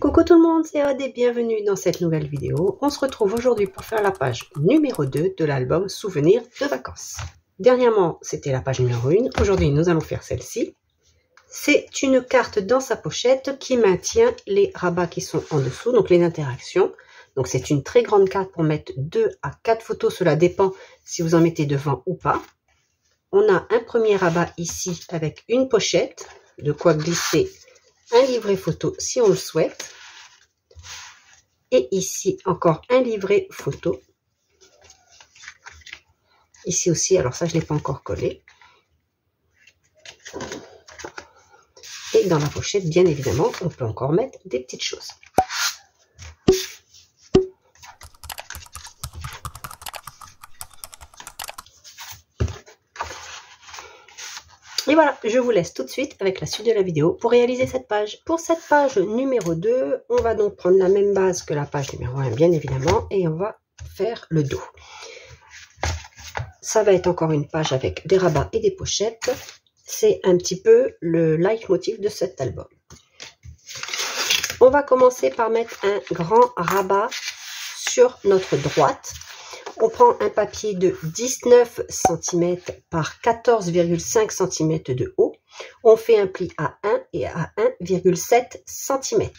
Coucou tout le monde, c'est Aude et bienvenue dans cette nouvelle vidéo. On se retrouve aujourd'hui pour faire la page numéro 2 de l'album Souvenirs de vacances. Dernièrement, c'était la page numéro 1. Aujourd'hui, nous allons faire celle-ci. C'est une carte dans sa pochette qui maintient les rabats qui sont en dessous, donc les interactions. Donc c'est une très grande carte pour mettre 2 à 4 photos, cela dépend si vous en mettez devant ou pas. On a un premier rabat ici avec une pochette, de quoi glisser un livret photo si on le souhaite. Et ici, encore un livret photo. Ici aussi, alors ça, je ne l'ai pas encore collé. Et dans la pochette, bien évidemment, on peut encore mettre des petites choses. Et voilà, je vous laisse tout de suite avec la suite de la vidéo pour réaliser cette page. Pour cette page numéro 2, on va donc prendre la même base que la page numéro 1, bien évidemment, et on va faire le dos. Ça va être encore une page avec des rabats et des pochettes. C'est un petit peu le leitmotiv de cet album. On va commencer par mettre un grand rabat sur notre droite. On prend un papier de 19 cm par 14,5 cm de haut. On fait un pli à 1 et à 1,7 cm.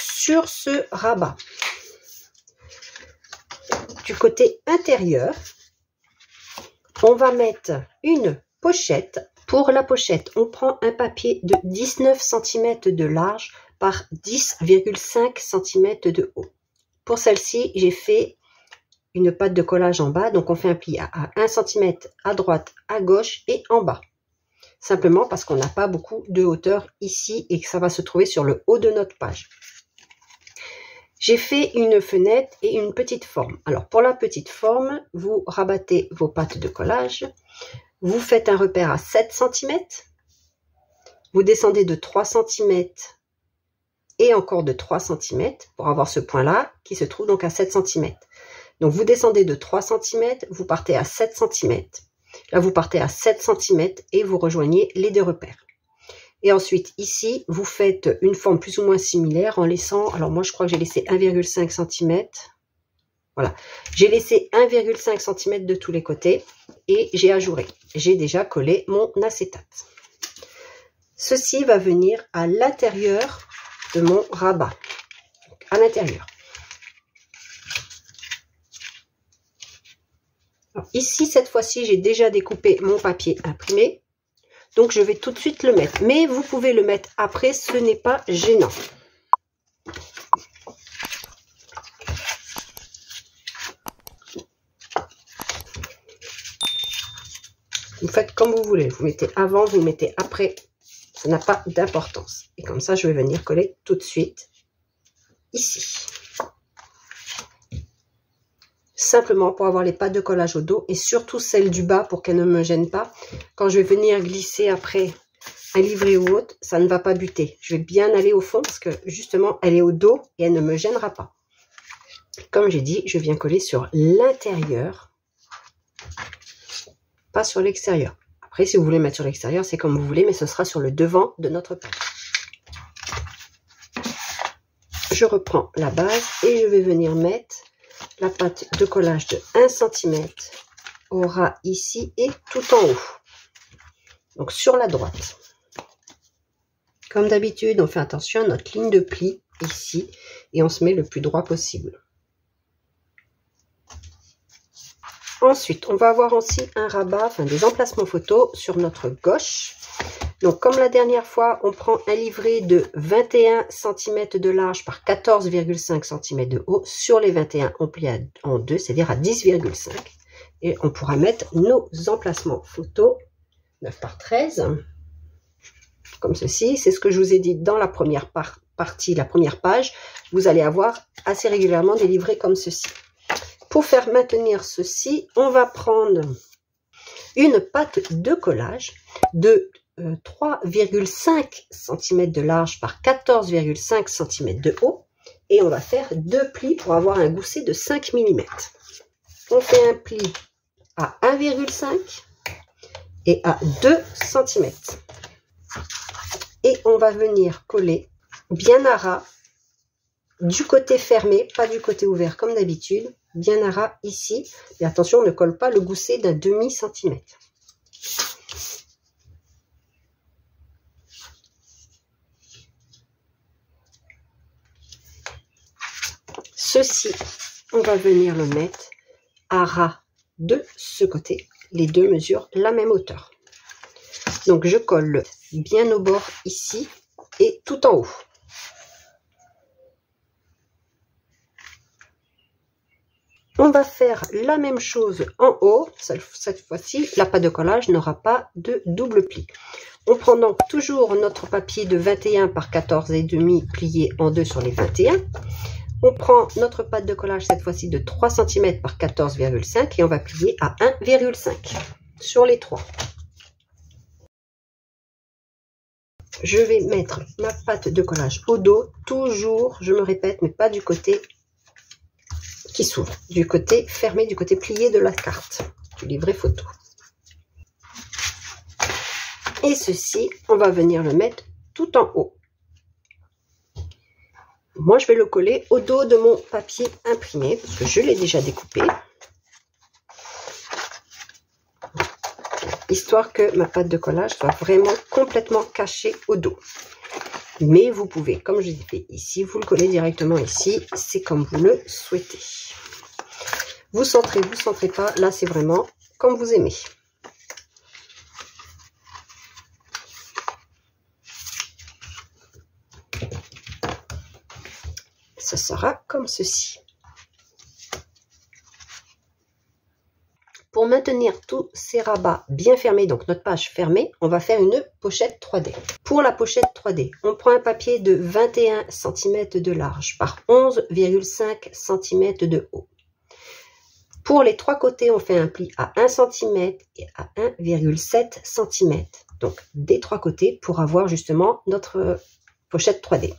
Sur ce rabat, du côté intérieur, on va mettre une pochette. Pour la pochette, on prend un papier de 19 cm de large par 10,5 cm de haut. Pour celle-ci, j'ai fait une patte de collage en bas, donc on fait un pli à 1 cm à droite, à gauche et en bas. Simplement parce qu'on n'a pas beaucoup de hauteur ici et que ça va se trouver sur le haut de notre page. J'ai fait une fenêtre et une petite forme. Alors pour la petite forme, vous rabattez vos pattes de collage, vous faites un repère à 7 cm, vous descendez de 3 cm et encore de 3 cm pour avoir ce point-là qui se trouve donc à 7 cm. Donc, vous descendez de 3 cm, vous partez à 7 cm. Là, vous partez à 7 cm et vous rejoignez les deux repères. Et ensuite, ici, vous faites une forme plus ou moins similaire en laissant... Alors, moi, je crois que j'ai laissé 1,5 cm. Voilà. J'ai laissé 1,5 cm de tous les côtés et j'ai ajouré. J'ai déjà collé mon acétate. Ceci va venir à l'intérieur de mon rabat. Donc, à l'intérieur. Ici, cette fois-ci, j'ai déjà découpé mon papier imprimé. Donc, je vais tout de suite le mettre. Mais vous pouvez le mettre après, ce n'est pas gênant. Vous faites comme vous voulez. Vous mettez avant, vous mettez après. Ça n'a pas d'importance. Et comme ça, je vais venir coller tout de suite ici. Simplement pour avoir les pattes de collage au dos et surtout celle du bas pour qu'elle ne me gêne pas. Quand je vais venir glisser après un livret ou autre, ça ne va pas buter. Je vais bien aller au fond parce que justement elle est au dos et elle ne me gênera pas. Comme j'ai dit, je viens coller sur l'intérieur, pas sur l'extérieur. Après, si vous voulez mettre sur l'extérieur, c'est comme vous voulez, mais ce sera sur le devant de notre page. Je reprends la base et je vais venir mettre la patte de collage de 1 cm au ras ici et tout en haut. Donc sur la droite. Comme d'habitude, on fait attention à notre ligne de pli ici et on se met le plus droit possible. Ensuite, on va avoir aussi un rabat, enfin des emplacements photos sur notre gauche. Donc comme la dernière fois, on prend un livret de 21 cm de large par 14,5 cm de haut. Sur les 21, on plie en 2, c'est-à-dire à 10,5. Et on pourra mettre nos emplacements photos 9 par 13. Comme ceci, c'est ce que je vous ai dit dans la première partie, la première page. Vous allez avoir assez régulièrement des livrets comme ceci. Pour faire maintenir ceci, on va prendre une patte de collage de 3,5 cm de large par 14,5 cm de haut et on va faire 2 plis pour avoir un gousset de 5 mm. On fait un pli à 1,5 et à 2 cm et on va venir coller bien à ras du côté fermé, pas du côté ouvert comme d'habitude, bien à ras ici. Et attention, on ne colle pas le gousset d'un demi-centimètre. Ceci, on va venir le mettre à ras de ce côté. Les deux mesurent la même hauteur. Donc je colle bien au bord ici et tout en haut. On va faire la même chose en haut. Cette fois-ci, la pâte de collage n'aura pas de double pli. On prend donc toujours notre papier de 21 par 14,5 plié en deux sur les 21. On prend notre pâte de collage cette fois-ci de 3 cm par 14,5 et on va plier à 1,5 sur les 3. Je vais mettre ma pâte de collage au dos, toujours, je me répète, mais pas du côté qui s'ouvre, du côté fermé, du côté plié de la carte, du livret photo. Et ceci, on va venir le mettre tout en haut. Moi, je vais le coller au dos de mon papier imprimé, parce que je l'ai déjà découpé. Histoire que ma pâte de collage soit vraiment complètement cachée au dos. Mais vous pouvez, comme je l'ai fait ici, vous le collez directement ici, c'est comme vous le souhaitez. Vous centrez pas, là c'est vraiment comme vous aimez. Ce sera comme ceci. Pour maintenir tous ces rabats bien fermés, donc notre page fermée, on va faire une pochette 3D. Pour la pochette 3D, on prend un papier de 21 cm de large par 11,5 cm de haut. Pour les trois côtés, on fait un pli à 1 cm et à 1,7 cm. Donc des trois côtés pour avoir justement notre pochette 3D.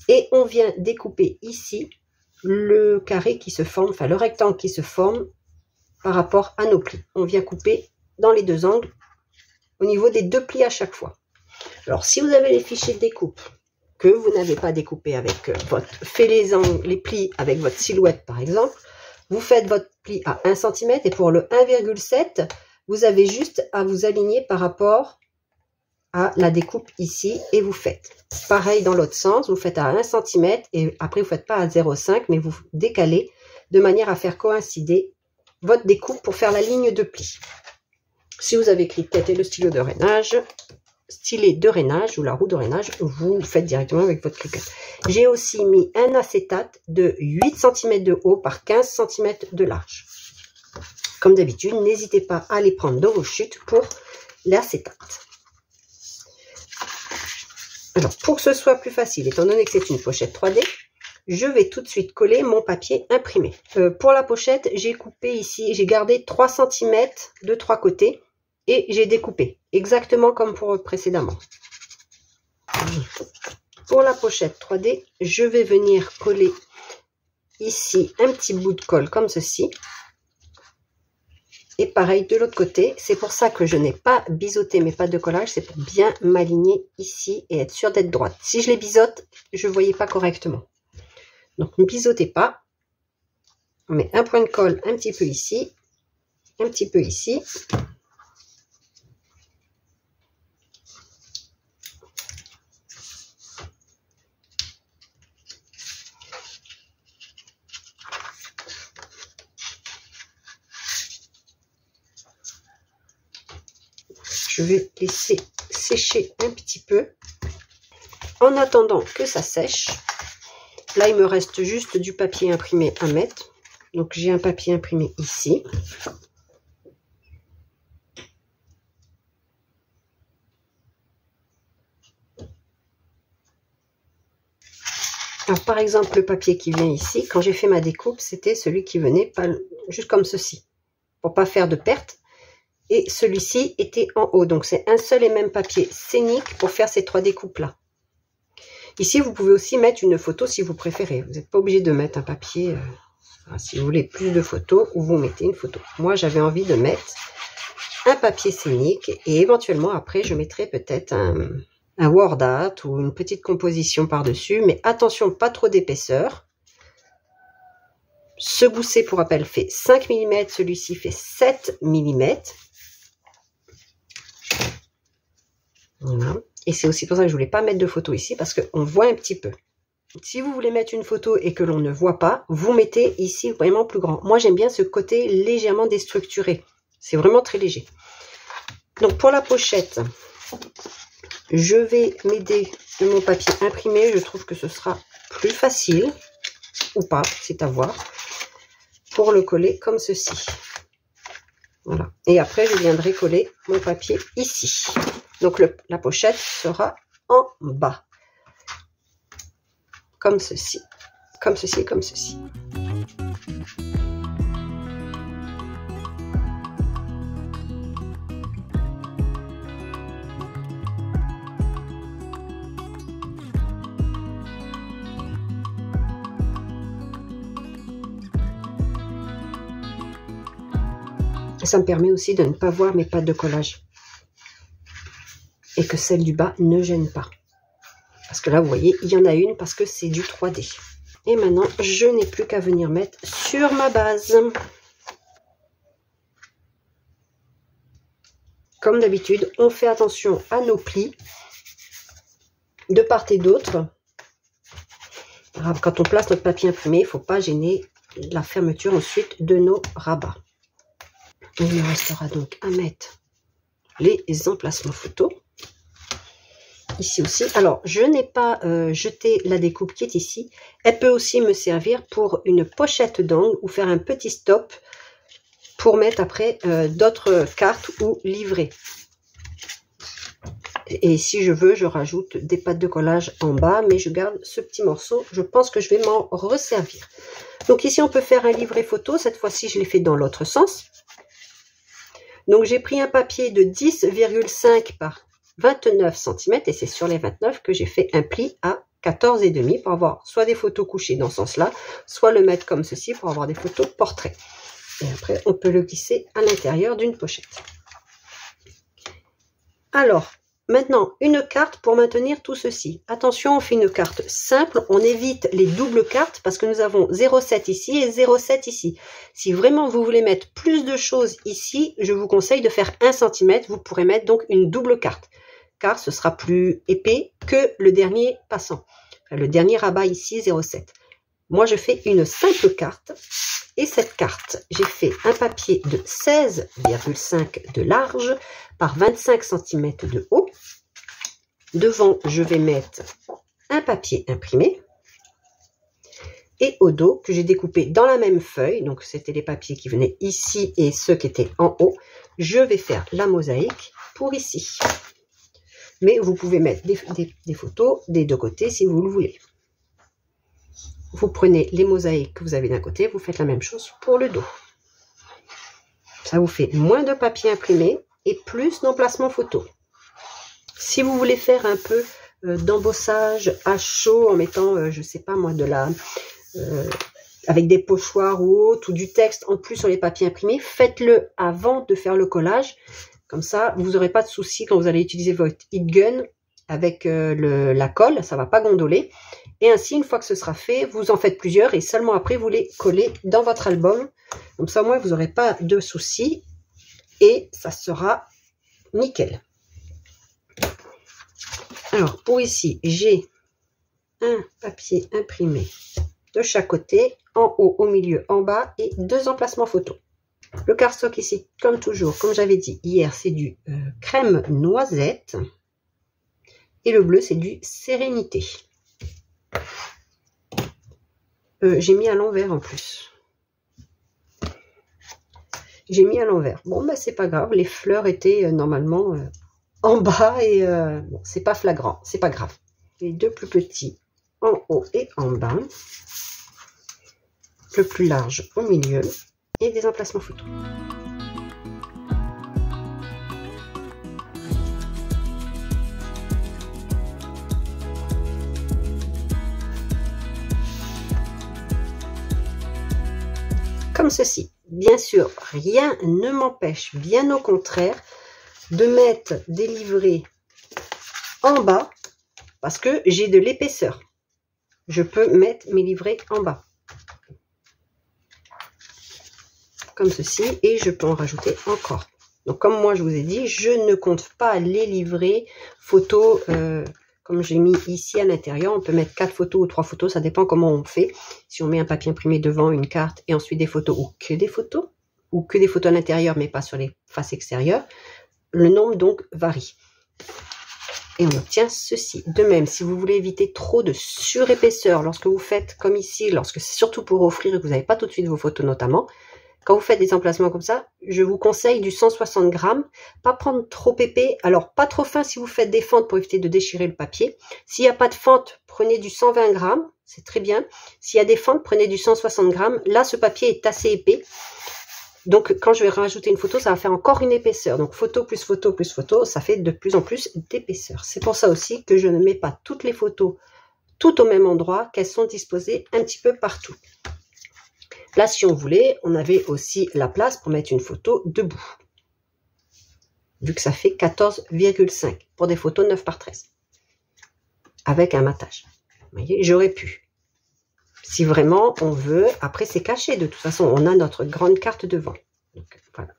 Et on vient découper ici le carré qui se forme, enfin le rectangle qui se forme par rapport à nos plis. On vient couper dans les deux angles au niveau des deux plis à chaque fois. Alors si vous avez les fichiers de découpe que vous n'avez pas découpé avec les plis avec votre silhouette par exemple, vous faites votre pli à 1 cm et pour le 1,7, vous avez juste à vous aligner par rapport à la découpe ici et vous faites. Pareil dans l'autre sens, vous faites à 1 cm et après vous ne faites pas à 0,5 mais vous décalez de manière à faire coïncider votre découpe pour faire la ligne de pli. Si vous avez cliqueté le stylet de rainage ou la roue de rainage, vous faites directement avec votre cliquette. J'ai aussi mis un acétate de 8 cm de haut par 15 cm de large. Comme d'habitude, n'hésitez pas à les prendre dans vos chutes pour l'acétate. Alors, pour que ce soit plus facile, étant donné que c'est une pochette 3D, je vais tout de suite coller mon papier imprimé. Pour la pochette, j'ai coupé ici, j'ai gardé 3 cm de trois côtés et j'ai découpé, exactement comme pour précédemment. Pour la pochette 3D, je vais venir coller ici un petit bout de colle comme ceci. Et pareil de l'autre côté, c'est pour ça que je n'ai pas biseauté mes pâtes de collage, c'est pour bien m'aligner ici et être sûr d'être droite. Si je les biseaute, je ne voyais pas correctement. Donc ne biseautez pas. On met un point de colle un petit peu ici, un petit peu ici. Je vais laisser sécher un petit peu. En attendant que ça sèche, là il me reste juste du papier imprimé à mettre. Donc j'ai un papier imprimé ici. Alors par exemple le papier qui vient ici, quand j'ai fait ma découpe, c'était celui qui venait pas, juste comme ceci, pour pas faire de perte. Et celui-ci était en haut. Donc, c'est un seul et même papier scénique pour faire ces trois découpes-là. Ici, vous pouvez aussi mettre une photo si vous préférez. Vous n'êtes pas obligé de mettre un papier. Si vous voulez plus de photos, ou vous mettez une photo. Moi, j'avais envie de mettre un papier scénique. Et éventuellement, après, je mettrai peut-être un word art ou une petite composition par-dessus, mais attention, pas trop d'épaisseur. Ce gousset, pour rappel, fait 5 mm, celui-ci fait 7 mm. Voilà. Et c'est aussi pour ça que je voulais pas mettre de photo ici, parce qu'on voit un petit peu. Si vous voulez mettre une photo et que l'on ne voit pas, vous mettez ici vraiment plus grand. Moi, j'aime bien ce côté légèrement déstructuré. C'est vraiment très léger. Donc, pour la pochette, je vais m'aider de mon papier imprimé. Je trouve que ce sera plus facile, ou pas, c'est à voir, pour le coller comme ceci. Voilà. Et après, je viendrai coller mon papier ici. Donc, la pochette sera en bas. Comme ceci. Comme ceci, comme ceci. Ça me permet aussi de ne pas voir mes pattes de collage. Et que celle du bas ne gêne pas. Parce que là, vous voyez, il y en a une parce que c'est du 3D. Et maintenant, je n'ai plus qu'à venir mettre sur ma base. Comme d'habitude, on fait attention à nos plis de part et d'autre. Quand on place notre papier imprimé, il ne faut pas gêner la fermeture ensuite de nos rabats. Il me restera donc à mettre les emplacements photos. Ici aussi. Alors, je n'ai pas jeté la découpe qui est ici. Elle peut aussi me servir pour une pochette d'angle ou faire un petit stop pour mettre après d'autres cartes ou livrets. Et si je veux, je rajoute des pattes de collage en bas, mais je garde ce petit morceau. Je pense que je vais m'en resservir. Donc ici, on peut faire un livret photo. Cette fois-ci, je l'ai fait dans l'autre sens. Donc, j'ai pris un papier de 10,5 par 29 cm et c'est sur les 29 que j'ai fait un pli à 14,5 pour avoir soit des photos couchées dans ce sens-là, soit le mettre comme ceci pour avoir des photos portraits. Et après, on peut le glisser à l'intérieur d'une pochette. Alors, maintenant, une carte pour maintenir tout ceci. Attention, on fait une carte simple. On évite les doubles cartes parce que nous avons 0,7 ici et 0,7 ici. Si vraiment vous voulez mettre plus de choses ici, je vous conseille de faire 1 cm. Vous pourrez mettre donc une double carte car ce sera plus épais que le dernier passant. Le dernier rabat ici, 0,7. Moi, je fais une simple carte. Et cette carte, j'ai fait un papier de 16,5 de large par 25 cm de haut. Devant, je vais mettre un papier imprimé. Et au dos, que j'ai découpé dans la même feuille, donc c'était les papiers qui venaient ici et ceux qui étaient en haut, je vais faire la mosaïque pour ici. Mais vous pouvez mettre des photos des deux côtés si vous le voulez. Vous prenez les mosaïques que vous avez d'un côté, vous faites la même chose pour le dos. Ça vous fait moins de papier imprimé et plus d'emplacement photo. Si vous voulez faire un peu d'embossage à chaud en mettant, je sais pas moi, avec des pochoirs ou autre, ou du texte en plus sur les papiers imprimés, faites-le avant de faire le collage. Comme ça, vous n'aurez pas de souci quand vous allez utiliser votre heat gun avec la colle, ça ne va pas gondoler. Et ainsi, une fois que ce sera fait, vous en faites plusieurs et seulement après, vous les collez dans votre album. Comme ça, au moins, vous n'aurez pas de soucis et ça sera nickel. Alors, pour ici, j'ai un papier imprimé de chaque côté, en haut, au milieu, en bas et 2 emplacements photos. Le cardstock ici, comme toujours, comme j'avais dit hier, c'est du crème noisette. Et le bleu, c'est du sérénité. J'ai mis à l'envers en plus. J'ai mis à l'envers. Bon, ben c'est pas grave. Les fleurs étaient normalement en bas et bon, c'est pas flagrant. C'est pas grave. Les 2 plus petits en haut et en bas. Le plus large au milieu. Et des emplacements photos. Comme ceci. Bien sûr, rien ne m'empêche, bien au contraire, de mettre des livrets en bas parce que j'ai de l'épaisseur. Je peux mettre mes livrets en bas. Comme ceci, et je peux en rajouter encore. Donc comme moi je vous ai dit, je ne compte pas les livrets photos comme j'ai mis ici à l'intérieur. On peut mettre 4 photos ou 3 photos, ça dépend comment on fait. Si on met un papier imprimé devant, une carte et ensuite des photos ou que des photos à l'intérieur mais pas sur les faces extérieures, le nombre donc varie. Et on obtient ceci. De même, si vous voulez éviter trop de surépaisseur lorsque vous faites comme ici, lorsque c'est surtout pour offrir et que vous n'avez pas tout de suite vos photos notamment, quand vous faites des emplacements comme ça, je vous conseille du 160 grammes, pas prendre trop épais, alors pas trop fin si vous faites des fentes pour éviter de déchirer le papier. S'il n'y a pas de fente, prenez du 120 grammes, c'est très bien. S'il y a des fentes, prenez du 160 grammes. Là, ce papier est assez épais. Donc, quand je vais rajouter une photo, ça va faire encore une épaisseur. Donc, photo plus photo plus photo, ça fait de plus en plus d'épaisseur. C'est pour ça aussi que je ne mets pas toutes les photos tout au même endroit, qu'elles sont disposées un petit peu partout. Là, si on voulait, on avait aussi la place pour mettre une photo debout. Vu que ça fait 14,5 pour des photos 9 par 13. Avec un matage. Vous voyez, j'aurais pu. Si vraiment on veut, après c'est caché. De toute façon, on a notre grande carte devant. Donc, voilà.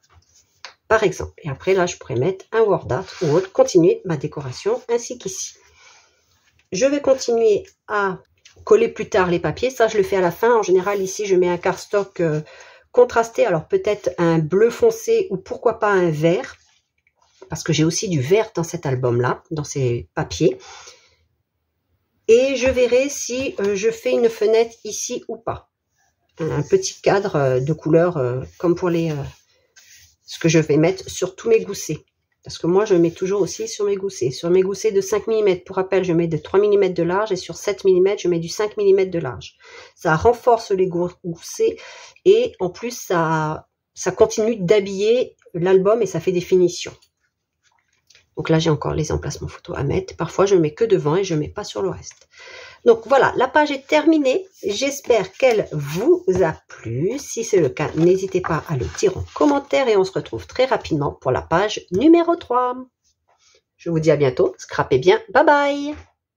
Par exemple. Et après, là, je pourrais mettre un word art ou autre. Continuer ma décoration ainsi qu'ici. Je vais continuer à coller plus tard les papiers, ça je le fais à la fin. En général ici je mets un cardstock contrasté, alors peut-être un bleu foncé ou pourquoi pas un vert, parce que j'ai aussi du vert dans cet album là, dans ces papiers. Et je verrai si je fais une fenêtre ici ou pas, un petit cadre de couleur comme pour les ce que je vais mettre sur tous mes goussets. Parce que moi, je mets toujours aussi sur mes goussets. Sur mes goussets de 5 mm, pour rappel, je mets de 3 mm de large. Et sur 7 mm, je mets du 5 mm de large. Ça renforce les goussets. Et en plus, ça continue d'habiller l'album et ça fait des finitions. Donc là, j'ai encore les emplacements photos à mettre. Parfois, je mets que devant et je ne mets pas sur le reste. Donc voilà, la page est terminée. J'espère qu'elle vous a plu. Si c'est le cas, n'hésitez pas à le dire en commentaire et on se retrouve très rapidement pour la page numéro 3. Je vous dis à bientôt. Scrapez bien. Bye bye.